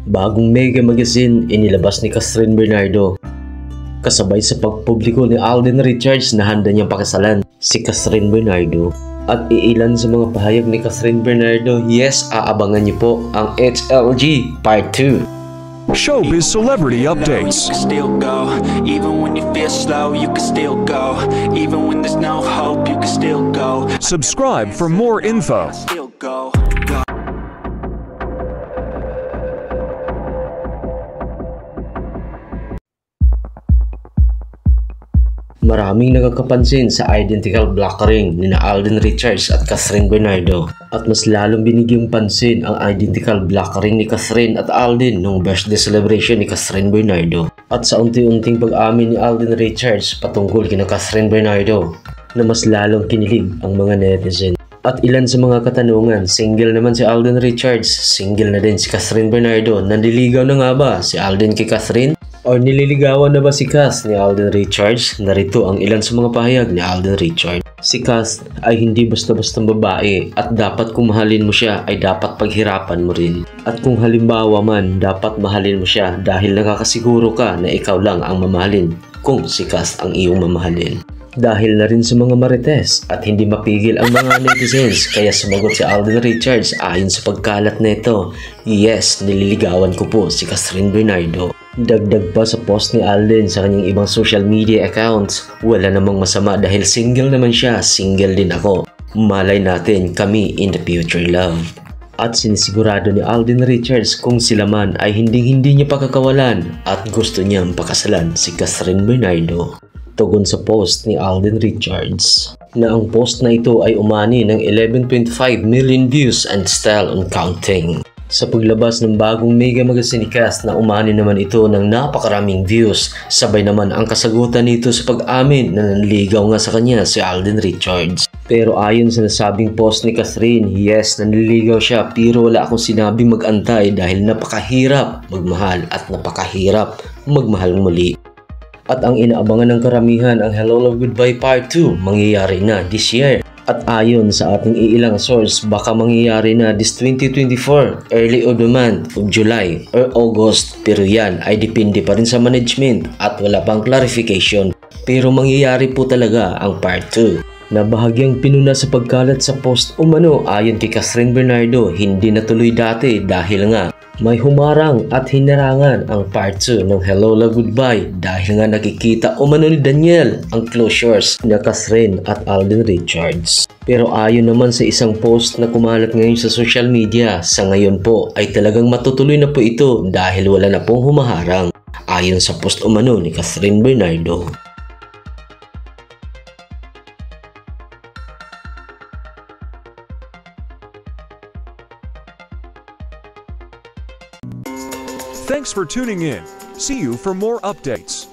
Bagong Mega Magazine inilabas ni Catherine Bernardo. Kasabay sa pagpubliko ni Alden Richards na handa niyang pakasalan si Catherine Bernardo. At iilan sa mga pahayag ni Catherine Bernardo, yes, aabangan niyo po ang HLG Part 2. Showbiz Celebrity Updates. You can still go, even when you feel slow, you can still go, even when there's no hope, you can still go. Subscribe for more info. Still go. Maraming nagkakapansin sa identical black ring ni Alden Richards at Catherine Bernardo. At mas lalong binigyang pansin ang identical black ring ni Catherine at Alden nung birthday celebration ni Catherine Bernardo. At sa unti-unting pag-amin ni Alden Richards patungkol kina Catherine Bernardo na mas lalong kinilig ang mga netizen. At ilan sa mga katanungan, single naman si Alden Richards, single na din si Catherine Bernardo. Nandiligaw na nga ba si Alden kay Catherine? O nililigawan na ba si Cass ni Alden Richards? Narito ang ilan sa mga pahayag ni Alden Richards. Si Cass ay hindi basta-bastang babae at dapat kung mahalin mo siya ay dapat paghirapan mo rin. At kung halimbawa man, dapat mahalin mo siya dahil nakakasiguro ka na ikaw lang ang mamahalin kung si Cass ang iyong mamahalin. Dahil na rin sa mga marites at hindi mapigil ang mga netizens, kaya sumagot si Alden Richards ayon sa pagkalat nito, yes, nililigawan ko po si Catherine Bernardo. Dagdag pa sa post ni Alden sa kanyang ibang social media accounts, wala namang masama dahil single naman siya, single din ako. Malay natin kami in the future love. At sinisigurado ni Alden Richards kung sila man ay hindi niya pakakawalan at gusto niyang pakasalan si Catherine Bernardo. Tugon sa post ni Alden Richards na ang post na ito ay umani ng 11.5 million views and still on counting. Sa paglabas ng bagong Mega Magazine ni Cass na umani naman ito ng napakaraming views, sabay naman ang kasagutan nito sa pag-amin na nanligaw nga sa kanya si Alden Richards. Pero ayon sa nasabing post ni Catherine, yes, nanliligaw siya pero wala akong sinabing mag-antay dahil napakahirap magmahal at napakahirap magmahal muli. At ang inaabangan ng karamihan, ang Hello Love Goodbye Part 2 mangyayari na this year. At ayon sa ating iilang source, baka mangyayari na this 2024, early of the month of July or August. Pero yan ay depende pa rin sa management at wala pang clarification. Pero mangyayari po talaga ang Part 2. Na bahagyang pinuna sa pagkalat sa post umano ayon kay Catherine Bernardo, hindi natuloy dati dahil nga may humarang at hinarangan ang Part 2 ng Hello Love Goodbye dahil nga nakikita umano ni Daniel ang closures na Catherine at Alden Richards. Pero ayon naman sa isang post na kumalat ngayon sa social media, sa ngayon po ay talagang matutuloy na po ito dahil wala na pong humaharang ayon sa post umano ni Catherine Bernardo. Thanks for tuning in. See you for more updates.